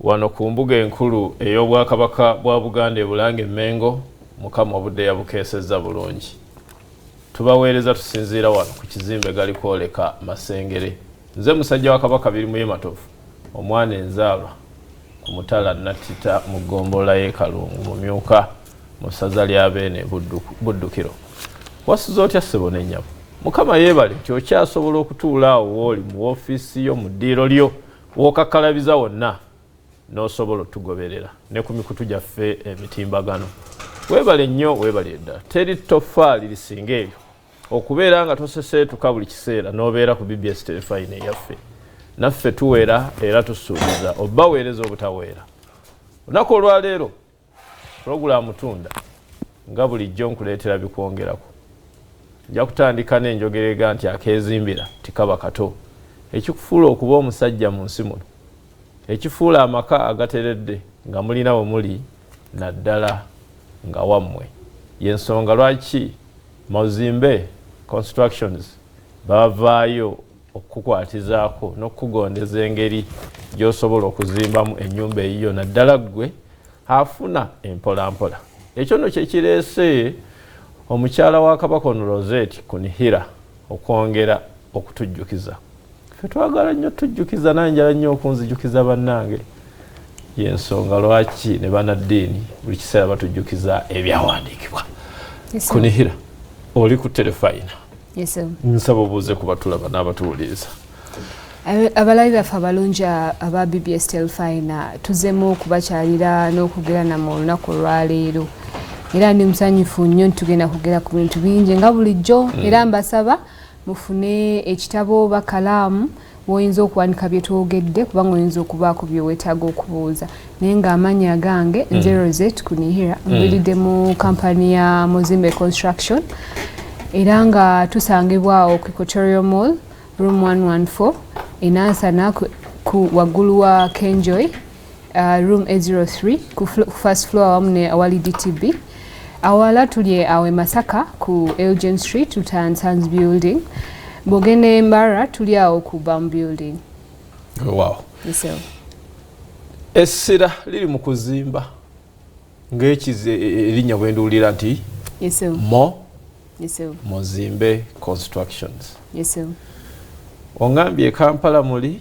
wano ku mbuga enkulu ey'Obwakabaka bwa Buganda e Bulange Mengo Mukama obudde yabukeesezza bulungi. Tubaweereza tusinziira wano ku kizimbe gali kwoleka Masengere. Nze musajja wa Kabaka Birimu Matovu, omwana enzaalwa ku Mutala Natita mu Ggombolola y'e Kalungu mu Myuka mu ssaza lya Beene Buddukiro. Wasuze otya ssebo n'ennyabo? Mukama yeebale nti okyasobola okutuula awo w'oli mu woofiisi yo mu ddiiro lyo w'okakalabiza wonna n'osobola otugoberera ne ku mikutu gyaffe emitimbagano. Weebale nnyo, weebale ddala. Teri toffaali lisinga ebyo okubeera nga toseseetuka buli kiseera n'obeera ku BBS telefayina eyaffe. Naffe tuweera era tusuubiza obbaweereza obutaweera. Olunaku olwaleero pulogulaamu tunda nga bulijjo nkuleetera bikwongerako. Nja kutandika n'enjogerega nti akeezimbira tikaba kato. Ekikufuula okuba omusajja mu nsi muno, ekifuula amaka agateredde nga mulina we muli naddala nga wammwe, y'ensonga lwaki Mozimbe Constructions bavaayo okukukwatizaako n'okukugondeza engeri gy'osobola okuzimbamu ennyumba eyiyo naddala ggwe afuna empolampola. Ekyo nno kye kireese omukyala wa Kabaka ono Rosette Kunihira okwongera okutujjukiza. Ffe twagala nnyo tujjukiza, nanjala nnyo okunzijukiza bannange. Y'ensonga lwaki ne bannaddiini buli kiseera batujjukiza ebyawandiikibwa. Yes, Kunihira oli ku telefayina. Yes, sir. Nsaba obuuze ku batulaba n'abatuwuliriza. Abalabi baffe abalungi aba BBS telefayina tuzemu okubakyalira n'okugera mu lunaku olwaleero. Era ndi musanyufu nnyo tugenda kugera ku bintu bingi nga bulijjo. Era mbasaba mufune ekitabo bakalaamu woyinza okuwanika bye twogedde kubanga oyinza okubaako bye weetaaga okubuuza. Naye ng'amannya gange nze Rosette Kunihira mbeeridde mu kampani ya Mozimbe Construction era nga tusangibwawo ku Equatorial Mall room 114 Nansana ku waggulu wa Kenjoy room 803 ku first floor awamu ne awali DTB. Awala tuli awe Masaka ku Elgin Street Tutan Sons Building. Bogene Mbara tuli awo ku Bam Building. Wow. Yes, sir. Essira liri mu kuzimba ng'ekize erinnya bwe nduwulira nti Yes, sir. Yes, sir. Mozimbe Constructions. Yes, sir. Ongambye Kampala muli?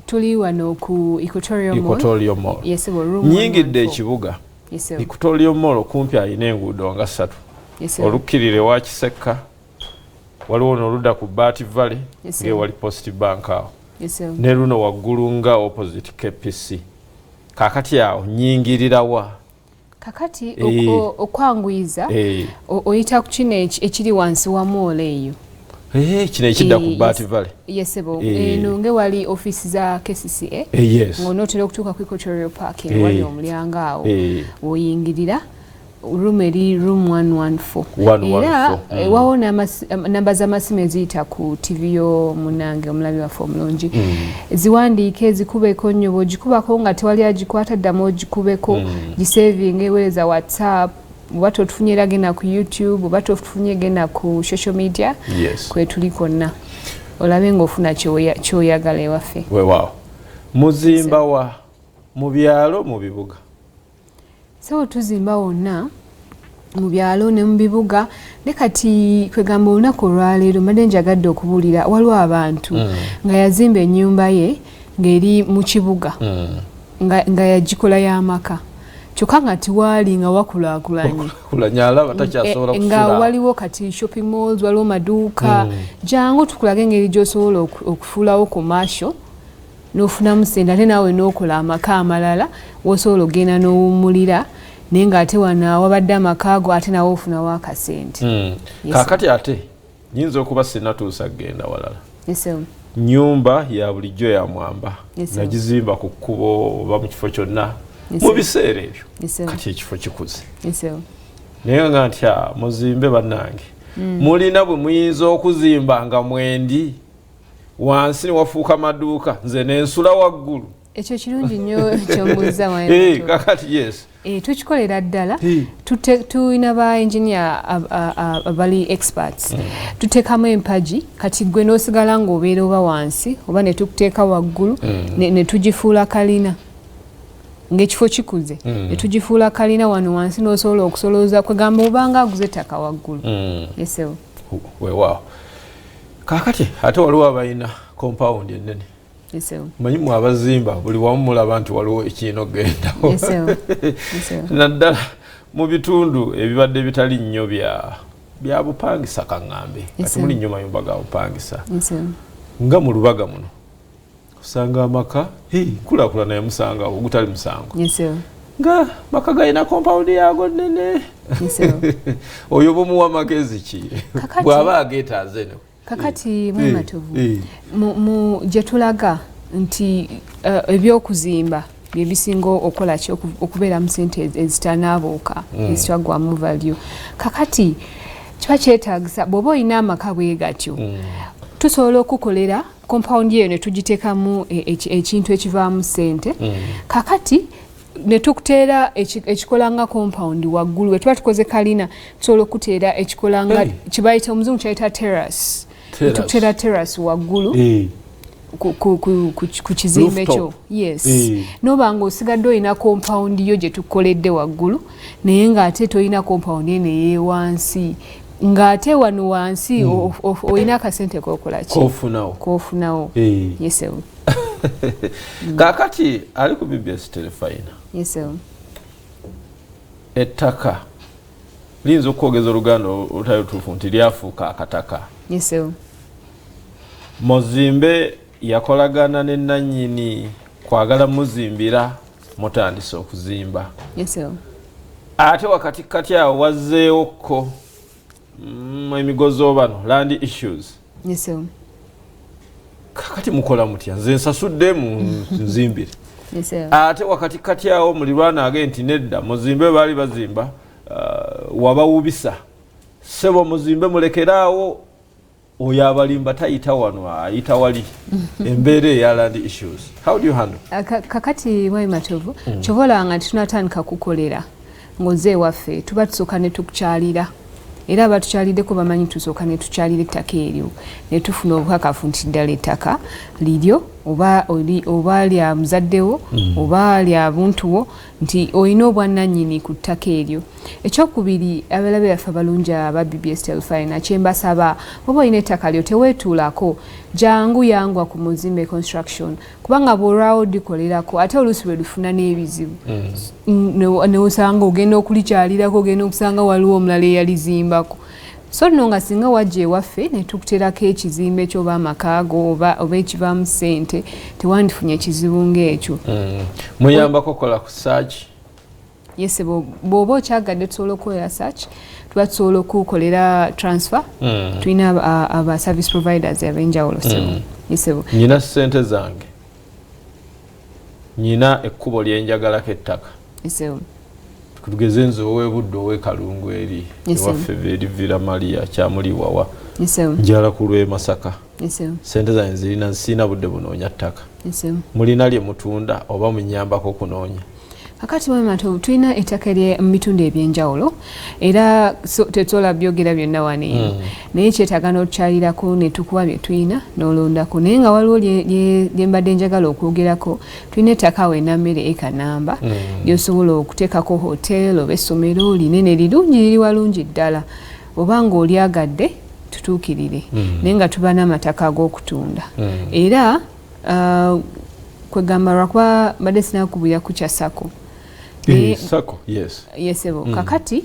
Tuli wano ku Equatorial Mall. Yes, sir. Room Nnyingidde ekibuga. Yes, sir. Equatorial Mall okumpi alina enguudo nga 3. Yes, sir. Olukkirire wa Kisekka waliwo n'oludda ku Baati Valley Yes, sir. ng'ewali Post Bank awo. Yes, sir. Ne luno waggulu nga opposite KPC. Kaakati awo nnyingirirawa. Kakati okwanguyiza oyita ku kino ekiri wansi wa mall eyo. Kino ekidda ku Baati Valley. Yes, sebo. Eno ngewali office za KCCA. Yes. Ng'onootera okutuuka ku Equatorial Park wali omulyango awo. Oyingirira room 114. Era wawo namba z'amasimu eziyita ku TV yo munange omulabi waffe omulungi. Ziwandiike zikubeko nnyo bw'ogikubako nga tewali agikwata ddamu ogikubeko gisevinga eweereza WhatsApp. Oba totufunye genda ku YouTube, oba totufunye genda ku social media. Yes. Kwe tuli konna olabe ng'ofuna ky'oyagala ewaffe. Weewaawo. Muzimba wa mu byalo mu bibuga? So tuzimba wonna mu byalo ne mu bibuga. Ne kati kwegamba olunaku olwaleero mbadde njagadde okubuulira waliwo abantu nga yazimba ennyumba ye ng'eri mu kibuga nga yagikola y'amaka. Kyokka nga tiwaali nga wakulaakulanye. Nga waliwo kati shopping malls, waliwo maduuka. Jangu tukulage engeri gy'osobola okufuulawo commercial n'ofunamu ssente ate naawe n'okola amaka amalala w'osobola okgenda n'owummulira naye ng'ate wano wabadde amaka go ate nawe ofunawo akasente. Kaakati ate nyinza okuba sinnatuusa kgenda walala. Yes, nnyumba ya bulijjo ya mwamba nagizimba ku kkubo oba mu kifo kyonna mu biseera ebyo kati ekifo kikuze naye nga ntya Muzimbe bannange mulina bwe muyinza okuzimba nga mwendi wansi ne wafuuka maduuka nze n'ensula waggulu ekyo kirungi nnyo kyombuuza wange. Kakati yes. Tukikolera ddala tulina ba engineer abali experts tuteekamu empagi kati gwe n'osigala ng'obeera oba wansi oba ne tukuteeka waggulu ne tugifuula kalina ng'ekifo kikuze ne tugifuula kalina wano wansi n'osobola okusolooza kwegamba obanga aguze ettaka waggulu. Yesewo weewaawo kaakati ate waliwo abalina compound ennene. Manyi mu abazimba buli wamu mulaba nti waliwo ekiino gendawo naddala mu bitundu ebibadde bitali nnyo bya bupangisa kaŋŋambe kati muli nnyo mayumba ga bupangisa nga mu Lubaga muno osanga amaka kulaakulana yamusanga ogutali musango nga maka galina compound yago nnene oyo bomuwa magezi ki bw'aba ageetaaze kakati mwematuvu gye tulaga nti ebyokuzimba bye bisinga okola ki okubeera mu ssente ezitanabuuka ezitagwamu value. Kakati kiba kyetaagisa bw'oba olina amaka bwe gatyo tusobola okukolera compound eyo ne tugiteekamu ekintu ekivaamu ssente. Kakati ne tukuteera ekikola nga compound waggulu we tuba tukoze kalina tusobola okuteera ekikola nga kibayita omuzungu kyayita terrace. Tukuteera terrace waggulu ku kizimbe kyo. Yes. Noba ng'osigadde olina compound yo gye tukoledde waggulu naye ng'ate tolina compound eno ey'ewansi ng'ate wano wansi olina akasente k'okola ki k'ofunawo. Yesewo kaakati ali ku BBS telefayina. Yesewo ettaka liyinza okwogeza oluganda olutali lutuufu nti lyafuuka akataka. Yesewo Mozimbe yakolagana ne nannyini kwagala muzimbira mutandise okuzimba. Yesewo ate wakati kati awo wazzeewokko emigozo bano land issues. Yesewo kakati mukola mutya nze nsasudde mu nzimbire. Yesewo ate wakati kati awo mulirwana age nti nedda Mozimbe baali bazimba wabawubisa sebo Mozimbe mulekeraawo oyo abalimba tayita wano ayita wali embeera eya land issues. How do you handle? Kakati Matovu kyobola nga tunatandika kukolera ng'oze ewaffe tuba tusooka ne tukukyalira era abatukyaliddeko bamanyi tusooka ne tukyalira ettaka eryo ne tufuna obukakafu nti ddala ettaka liryo oba lya muzaddewo oba lya buntuwo nti olina obwannannyini ku ttaka eryo. Ekyokubiri abalabe baffe abalungi aba BBS telefayina kyembasaba oba olina ettaka lyo teweetuulako jangu yangwa ku Mozimbe Construction kubanga bw'olwawo dikolerako ate oluusi lwe lufuna n'ebizibu neosanga ogenda okulikyalirako ogenda okusanga waliwo omulala eyalizimbako. So nno nga singa wajja ewaffe ne tukuteerako ekizimbe ky'oba amakaago oba ekivaamu ssente tewandifunye ekizibu ng'ekyo. Muyambako kola ku search. Yes, bw'oba okyagadde tusobola okukolera search tuba tusobola okukolera transfer. Tulina aba service providers ab'enjawulo. Yesebo nyina ssente zange nyina ekkubo lyenjagalako ettaka. Yesebo tugeze nze ow'ebudde ow'ekalungu eri ewaffe erivira Maria kyamuliwawa njala ku lw'e Masaka. Ssente zange zirina sina budde bunoonya ttaka. Mulina lye mutunda oba munyambako kunoonya. Kakati Matovu tulina ettaka mu bitundu ebyenjawulo era tetwola byogera byonna wano naye kyetaaga n'otukyalirako ne tukuwa bye tulina n'olondako naye nga waliwo lye mbadde njagala okwogerako tulina ettaka awo enammere eka namba ly'osobola okuteekako hotel oba essomero linene lirungi liri walungi ddala oba ng'olyagadde tutuukirire naye nga tuba n'amataka ag'okutunda era kwegamba lwakuba mbadde sinakubira ku kya sako. Sako, yes. Yesebo kakati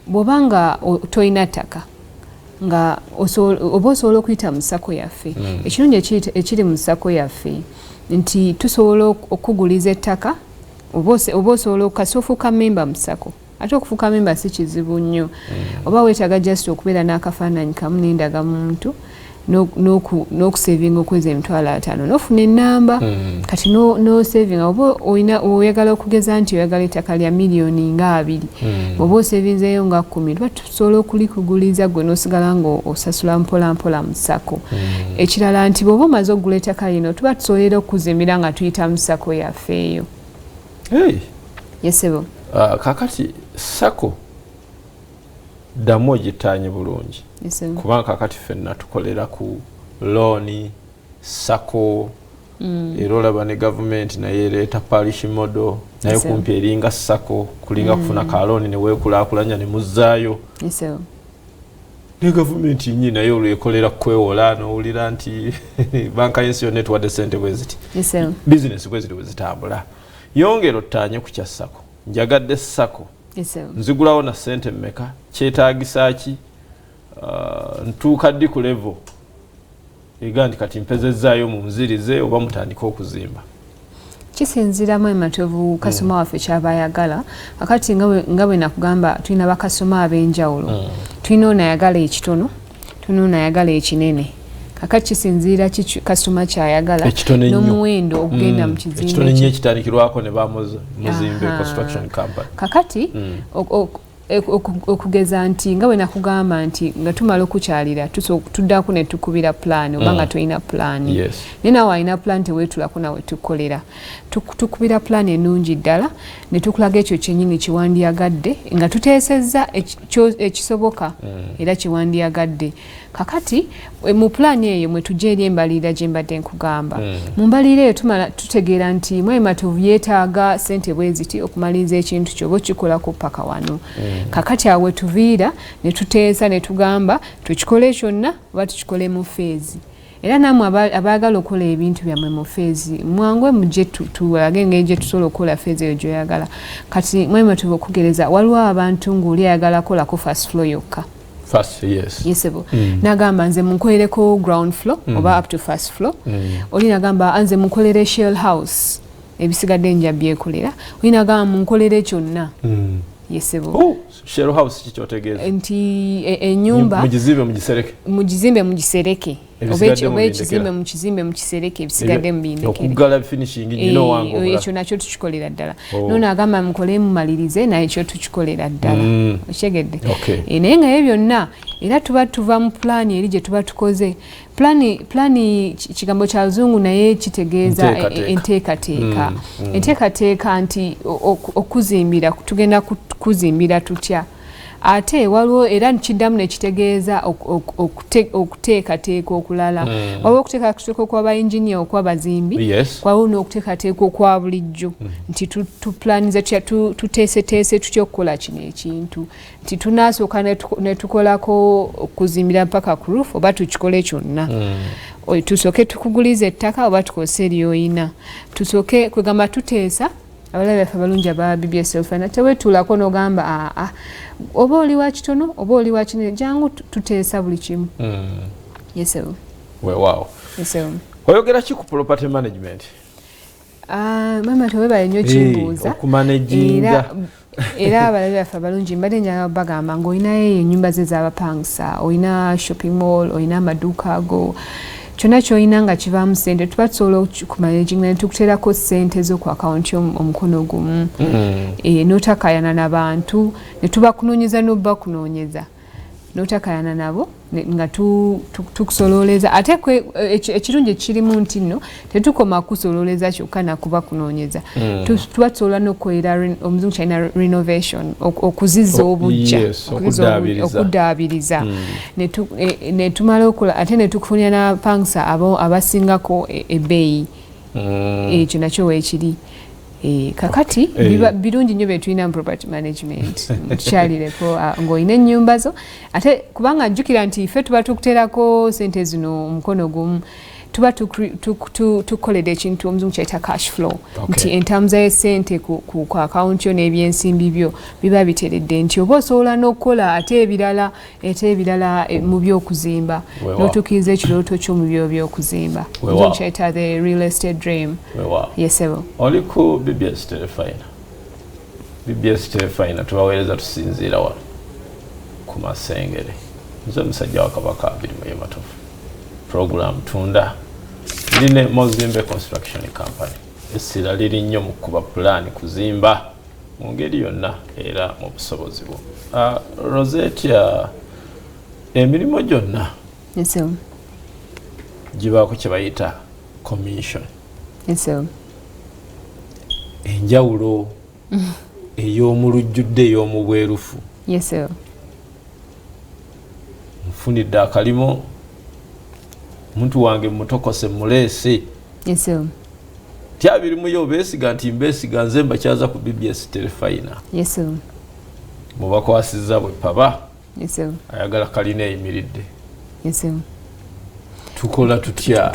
bw'obanga toyina ttaka nga oba osobola okuyita mu sako yaffe ekirungi ekiri mu sako yaffe nti tusobola okuguliza ettaka oba osobola okukasi ofuuka memba mu sako ate okufuuka memba si kizibu nnyo oba weetaaga just okubeera n'akafaananyi kamu n'endagamuntu n'okusavinga okwezi emitwalo 5 n'ofuna ennamba kati n'osavinga oba oyagala okugeza nti oyagala ettaka lya miliyoni nga 2 oba osavinzeeyo nga 10 tuba tusobola okulikuguliza gwe n'osigala ng'osasula mpolampola mu ssako ekirala nti bw'oba omaze okugula ettaka lino tuba tusobolera okuzimbira nga tuyita mu ssako yaffe eyo yesebo kakati ssako ddamu ogitaanye bulungi kubanga kakati ffenna tukolera ku looni ssako era olaba ne gavumenti naye ereeta parish model naye kumpi eringa ssako kulinga kufuna kalooni ne weekulaakulanya ne muzzaayo ne gavumenti nyini naye olwekolera kwewola n'owulira nti banka yensi yonna etuwadde ssente bwe ziti bizinesi bwe ziri bwe zitambula yongera ottaanye ku kya ssako njagadde ssako nzigulawo na ssente mmeka kyetaagisa ki ntuuka ddi ku level ega nti kati mpezezzaayo mu nzirize oba mutandika okuzimba kisinziramu ematovu kasoma waffe kyaba ayagala akati nga bwe nakugamba tulina bakasoma ab'enjawulo tulina ono ayagala ekitono tulina ono ayagala ekinene kakati kisinziira kasoma kyayagala n'omuwendo ogugenda mu kizimbe ekitono ennyo ekitandikirwako ne ba Mozimbe Construction Company kakati okugeza nti nga bwe nakugamba nti nga tumala okukyalira tuddako ne tukubira plan oba nga tolina plan naye nawe alina plan teweetulako nawe tukolera tukubira plan ennungi ddala ne tukulaga ekyo kyennyini kiwandiyagadde nga tuteesezza ekisoboka era kiwandiyagadde kakati mu plan eyo mwe tujja eri embalirira gye mbadde nkugamba mu mbalirira eyo tutegeera nti mwematovu yeetaaga ssente bwe ziti okumaliriza ekintu kyoba okikolako paka wano kakati awe tuviira ne tuteesa ne tugamba tukikole kyonna oba tukikole mu feezi era namwe abaagala okukola ebintu byammwe mu feezi mwangu mujje tulage engeri gye tusobola okukola feezi eyo gy'oyagala kati mwematovu okugereza waliwo abantu ng'oli ayagala kolako first floor yokka yesebo nagamba nze munkolereko ground floor oba up to first floor oli nagamba nze munkolere shell house ebisigadde nja byekolera oli nagamba munkolere kyonna yesebo shell house kikyotegeeza nti ennyumba mugizimbe mugisereke oba ekizimbe mukisereke ebisigadde mubindekekyo nakyo tukikolera ddala nono agamba mukole mumalirize naye kyo tukikolera ddala okyegedde naye nga ye byonna era tuba tuva mu pulaani eri gye tuba tukoze pulaani kigambo kya luzungu naye kitegeeza enteekateeka nti okuzimbira tugenda kuzimbira tutya ate waliwo era nkiddamu nekitegeeza okuteekateeka okulala waliwo okuteekateeka okwaba engineer okwabazimbi waliwo n'okuteekateeka okwa bulijjo nti tupulaniza tuteeseteese tutya okukola kino ekintu nti tunaasooka ne tukolako okuzimbira mpaka ku roof oba tukikole kyonna tusooke tukuguliza ettaka oba tukozesa eryoyina tusooke kwegamba tuteesa abalabe baffe abalungi aba BBSKATI teweetuulako n'ogamba oba oli wa kitono oba oli wa kinene jangu tuteesa buli kimu yesebo weewaawo oyogera ki ku property management mama tewebale nnyo kimbuuza okumanaginga era abalabe baffe abalungi mbadde njagala bagamba ng'olinayo ennyumba ze z'abapangisa olina shopping mall olina amaduuka ago kyonna kyolina nga kivaamu ssente tuba tusobola okumanagingna netukuteerako ssente z'oku akawunti omukono gumu n'otakayana n'abantu ne tubakunoonyeza n'obakunoonyeza n'otakayana nabo nga tukusololeza ate ekirungi ekirimu nti nno tetukoma kusololeza kyokka nakubakunoonyeza tuba tusobola n'okukolera omuzungu kyalina renovation okuzizza obujja okuddaabiriza ne tumala okola ate ne tukufunira n'abapangisa abasingako ebbeeyi ekyo nakyo weekiri kakati birungi nnyo betulina mu property management tukyalireko ng'olina ennyumba zo ate kubanga jjukira nti ffe tuba tukuteerako ssente zino omukono gumu tuba tukolera ekintu omuzungu kyayita cash flow nti entambuza y'essente ku akawunti yo n'ebyensimbi byo biba biteredde nti oba osobola n'okukola ate ebirala mu by'okuzimba n'otuukiriza ekirooto kyo mu byo by'okuzimba omuzungu kyayita the real estate dream yesebo oli ku BBSKATI tubaweereza tusinziira wano ku Masengere nze musajja wa Kabaka 2 mu Matovu program tunda line Mozimbe Construction Company essira liri nnyo mu kuba plan kuzimba mu ngeri yonna era mu busobozi bwo Rosetia emirimu gyonna gibaako kye bayita commission enjawulo ey'omulujjudde ey'omubwerufu nfunidde akalimo omuntu wange mutokose muleese tyabirimu yo beesiga nti mbeesiga nze mbakyaza ku BBS telefayina mubakwasizza bwe paba ayagala kalina eyimiridde tukola tutya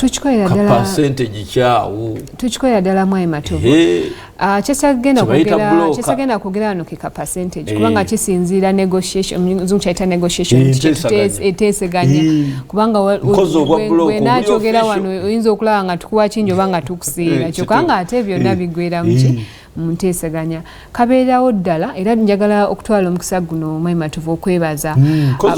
ka percentage kyawo tukikolera ddala mwai matovu kyesagenda kugera wano ke ka percentage kubanga kisinziira negotiation kyayita negotiation eteeseganya kubanga wenakyogera wano oyinza okulaba nga tukuwa kingi oba nga tukusiira kyokka nga ate byonna bigwera muki munteeseganya kabeerawo ddala era njagala okutwala omukisa guno mwai matovu okwebaza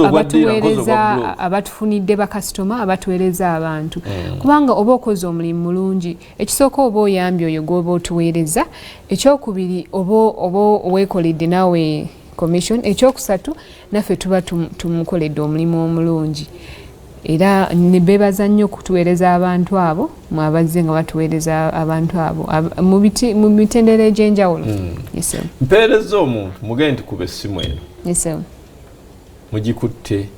abatuweereza abatufunidde bakasitoma abatuweereza abantu kubanga oba okoze omulimu mulungi ekisooka oba oyambye oyo gwoba otuweereza ekyokubiri oba oweekoledde naawe commission ekyokusatu naffe tuba tumukoledde omulimu omulungi era nebebaza nnyo okutuweereza abantu abo mwabazze nga batuweereza abantu abo mu mitendera egy'enjawulo mpeereza omuntu mugende nti kuba essimu eno mugikutte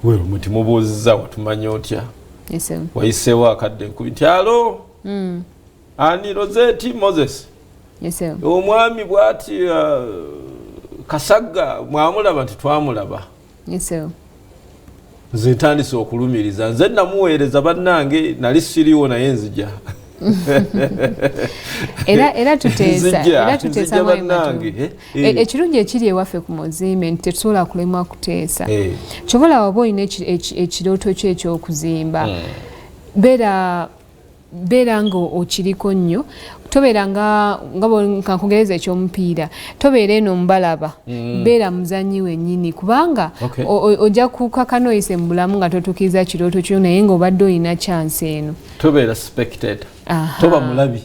wewe muti mubuuzizza watumanya otya wayiseewo akadde nkubi nti alo ani Roseti Moses omwami bw'ati Kasagga mwamulaba nti twamulaba nze ntandise okulumiriza nze namuweereza bannange nali siriwo naye nzija era tuteesa bannange ekirungi ekiri ewaffe ku Mozimbe nti tetusobola kulemwa kuteesa kyobola waba olina ekirooto kyo ekyokuzimba beera nga okiriko nnyo tobeera nga kankugereza ekyomupiira tobeera eno mubalaba beera muzanyi wennyini kubanga ojja kukakanoyise mu bulamu nga totukiza kirooto kyo naye ng'obadde olina chance eno tobeera spectator toba mulabi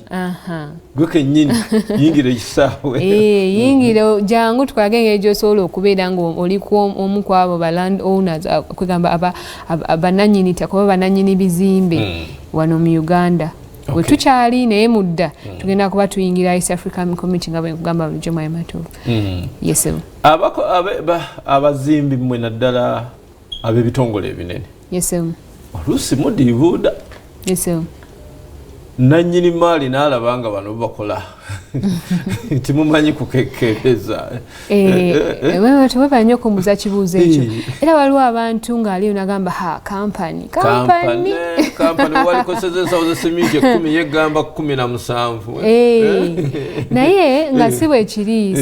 gwe kennyini yingira ekisaawe yingira jangu tukolage engeri gy'osobola okubeera nga oli omu ku abo ba land owners kwegamba abannannyini ttaka oba bannannyini bizimbe wano mu Uganda we tukyali naye mudda tugenda kuba tuyingira East African Community nga bwekugamba bulijjo mwai matovu abazimbi mmwe naddala ab'ebitongole ebinene oluusi mudiibuuda nannyini maali n'alaba nga bano bakola timumanyi kukekebeza teweba nnyo okumbuuza kibuuzo ekyo era waliwo abantu ng'aliyo nagamba kampani walikoseza ensawo zesimiti 10 yegamba 17 naye nga si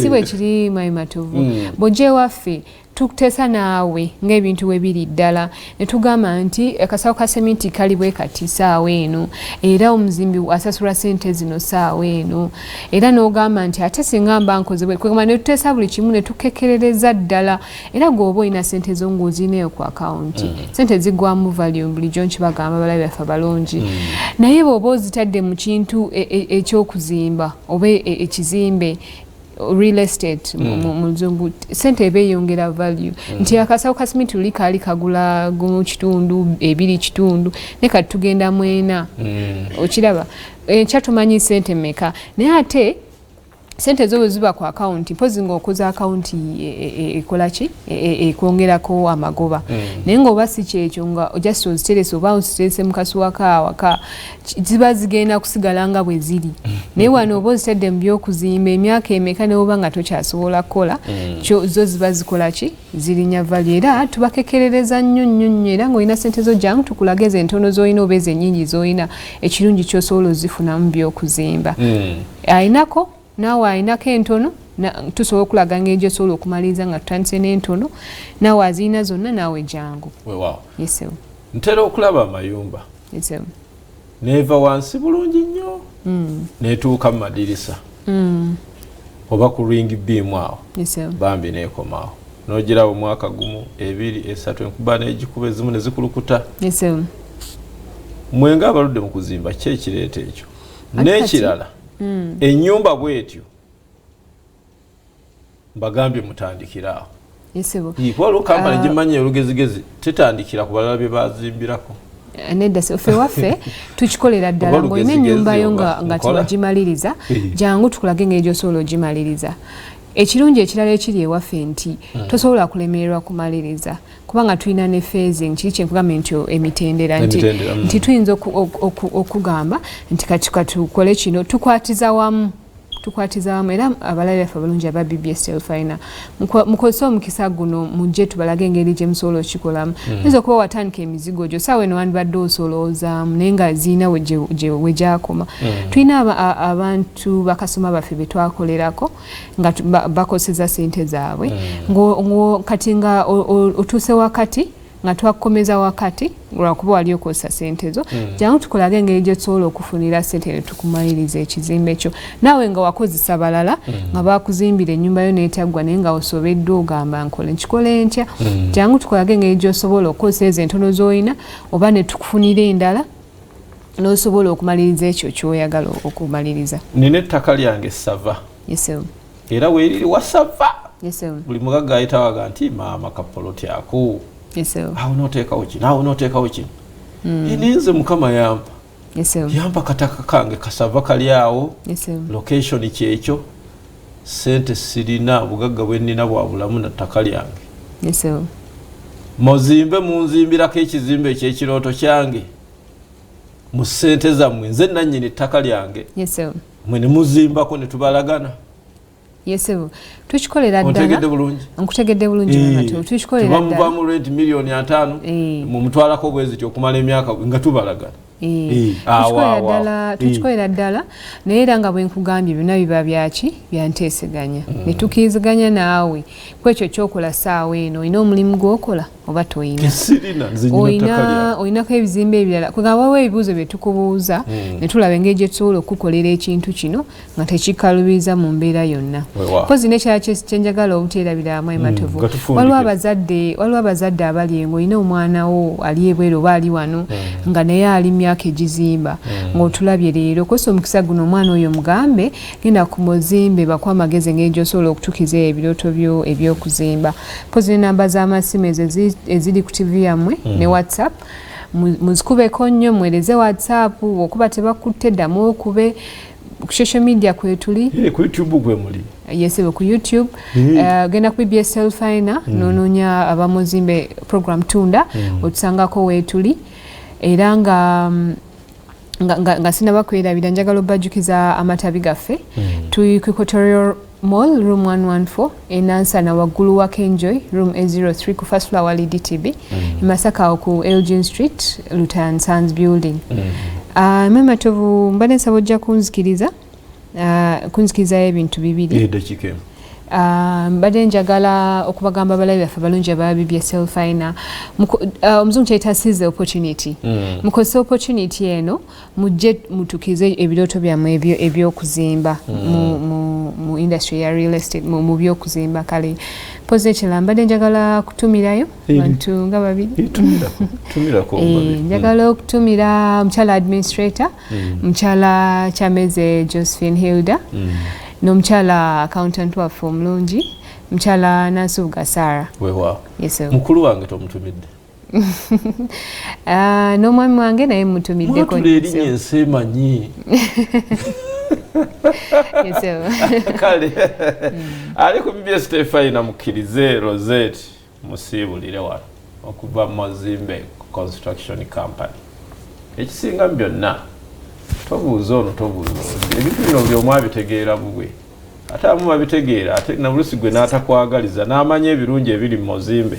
bwe kiri mwai matovu bw'ojja ewaffe tukuteesa naawe ng'ebintu we biri ddala ne tugamba nti akasawo ka sementi kali bwe kati saawa eno era omuzimbi asasula ssente zino saawa eno era n'ogamba nti ate singa mba nkoze bwe kwegamba ne tuteesa buli kimu ne tukekerereza ddala era gw'oba olina ssente zo ng'ozinayo ku akawunti ssente ziggwamu value bulijjo nkibagamba balabi baffe abalungi naye bw'oba ozitadde mu kintu ekyokuzimba oba ekizimbe real estate muzungu sente ebeyongera value nti akasawo ka simiti luli kaali kagula gumu kitundu 2 kitundu ne kati tugenda mwena okiraba kyatumanyi sente meka naye ate sente zo ziba ku account mpozi ng'okoza account ekola ki ekwongerako amagoba naye ng'oba si kyekyo nga just oziterese oba oziterese mukasuwa kaawaka ziba zigenda kusigala nga bwe ziri naye wano oba ozitadde mu byokuzimba emyaka emeka ne oba nga tokyasobola kukola zo ziba zikola ki zirinya value era tubakekerereza nnyo era ng'olina sente zo jangu tukulageza entono z'olina oba ezo ennyingi z'olina ekirungi ky'osobola ozifunamu byokuzimba ayinako naawe ayinako entono tusobola okulaga ngeri gy'osobola okumaliriza nga tutandise n'entono naawe azirina zonna naawe jangu ntera okulaba amayumba neeva wansi bulungi nnyo neetuuka mu madirisa oba ku ring beam awo bambi neekomaawo nogira omwaka gumu 2 3 enkuba n'egikuba ezimu ne zikulukuta. Yes. Mwenga abaludde mu kuzimba kyekireeta ekyo n'ekirala ennyumba bwetyo mbagambye mutandikiraawo. Waliwo kampani gimanye olugezigezi tetandikira ku balala bye bazimbirako. Nedda ffe waffe tukikolera ddala ng'olina ennyumba yo nga tewagimaliriza jangu tukulage engeri gy'osobola ogimaliriza. Ekirungi ekirala ekiri ewaffe nti tosobola kulemererwa kumaliriza kubanga tulina ne phasing kiri kyenkugamba nti emitendera nti tuyinza okugamba nti kati tukole kino tukwatiza wamu era abalabe baffe abalungi aba BBSTL Fina mukozesa omukisa guno mujje tubalage engeri gye musobola okikolamu. Oyinza okuba watandika emizigo gyo saawa eno wandibadde osoloozaamu naye nga ziina we gyakoma. Tulina abantu bakasoma baffe be twakolerako nga bakoseza ssente zaabwe kati nga otuuse wakati nga twakomeza wakati lwakuba wali okozesa ssente zo jangu tukolage engeri gye tusobola okufunira ssente ne tukumaliriza ekizimbe ekyo naawe nga wakozesa balala nga bakuzimbira ennyumba yo neetaggwa naye nga osobeddwa ogamba nkole nkikole ntya jangu tukolage engeri gy'osobola okukozesa ezo entono z'olina oba ne tukufunira endala n'osobola okumaliriza ekyo ky'oyagala okumaliriza. Nina ettaka lyange Sava. Yes. Era weeriri wa Sava. Yes. Buli mugagga ayitawaga nti maama kapoloti ako. Yes. Awo nooteekawo kino awo nooteekawo kino. Ninze mukama yampa. Yes. Yampa kataka kange kasava kali awo. Yes. Location kyekyo. Sente sirina bugagga bwe nnina bwa bulamu na ttaka lyange. Yes. Mozimbe munzimbirako ekizimbe eky'ekirooto kyange. Mu ssente zammwe nze nannyini ettaka lyange. Yes. Mwe ne muzimbako ne tubalagana. Yes, tukikolera ddala. Ontegedde bulungi. Nkutegedde bulungi mamato. Tukikolera ddala. Tubamuva mu rent million 5 mu mutwalako bwezityo okumala emyaka nga tubalagana. Tukikolera ddala naye era nga bwe nkugambye byonna biba byaki byanteeseganya ne tukiriziganya naawe ku ekyo kyokola ssaawa eno olina omulimu gw'okola oba toyina olinako ebizimbe ebirala kugambawo ebibuuzo bye tukubuuza ne tulaba engeri gye tusobola okukolera ekintu kino nga tekikalubiza mu mbeera yonna. Mpozi n'ekirala kyenjagala obuteerabiramu ematovu waliwo abazadde abali engo olina omwana wo ali ebweru oba ali wano nga naye ali myaka egizimba ng'otulabye leero kosa omukisa guno omwana oyo mugambe genda ku Mozimbe bakuwa amagezi engeri gy'osobola okutukiza ebirooto byo eby'okuzimba. Mpozi n'enamba z'amasimu ezo eziri ku TV yammwe ne WhatsApp muzikubeko nnyo mwereze WhatsApp okuba tebakutte ddamu okube ku social media kwetuli ku YouTube gwe muli. Yes, ku YouTube genda ku BBSTL Fina n'onoonya aba Mozimbe program tunda otusangako weetuli era nga sinaba kwerabira njagala obajjukiza amatabi gaffe tuli ku Equatorial Mall room 114 enansana waggulu wa Kenjoy room A03 ku first floor wali DTB Masaka ku Elgin Street Lutan Sons building. Mematovu mbadde nsaba ojja kunzikiriza ebintu bibiri. Mbadde njagala okubagamba abalabi baffe abalungi aba BBSTL Fina omuzungu kyayita seize the opportunity. Mukozesa opportunity eno mujje mutukize ebirooto byammwe ebyokuzimba mu industry ya real estate mu byokuzimba kale poze ekirala mbadde njagala kutumirayo bantu nga babiri. Njagala okutumira mukyala administrator mukyala Chameze Josephine Hilda n'omukyala accountant waffe omulungi mukyala Nansubuga Sarah. Yes, mukulu wange tomutumidde. N'omwami wange naye mutumiddeko erinnya ensemanyi. Kale ali ku BBSTL Fina mukkirize Rosette musiibulire wano okuva Mozimbe Construction Company. Ekisinga byonna tobuuza ono ebintu bino buli omu abitegeera bubwe ate amu babitegeera ate nabulusi gwe n'atakwagaliza n'amanya ebirungi ebiri mu Mozimbe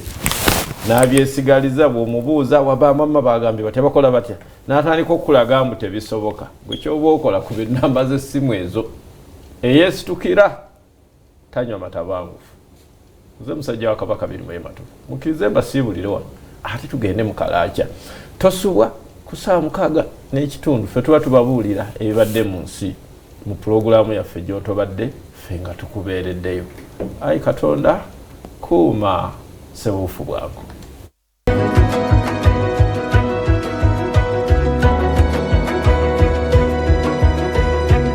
n'abyesigaliza bw'omubuuza waba mama bagambye batya bakola batya n'atandika okukulaga mbu tebisoboka gwe kyoba okola ku ennamba z'essimu ezo eyeesitukira tanywa matabangufu. Nze musajja wa Kabaka biri Matovu mukkirize mbasiibulire wano ate tugende mu Kalaaja tosubwa ku ssaawa 6 n'ekitundu ffe tuba tubabuulira ebibadde mu nsi mu pulogulaamu yaffe gy'otobadde ffe nga tukubeereddeyo. Ayi Katonda kuuma sebuufu bwako.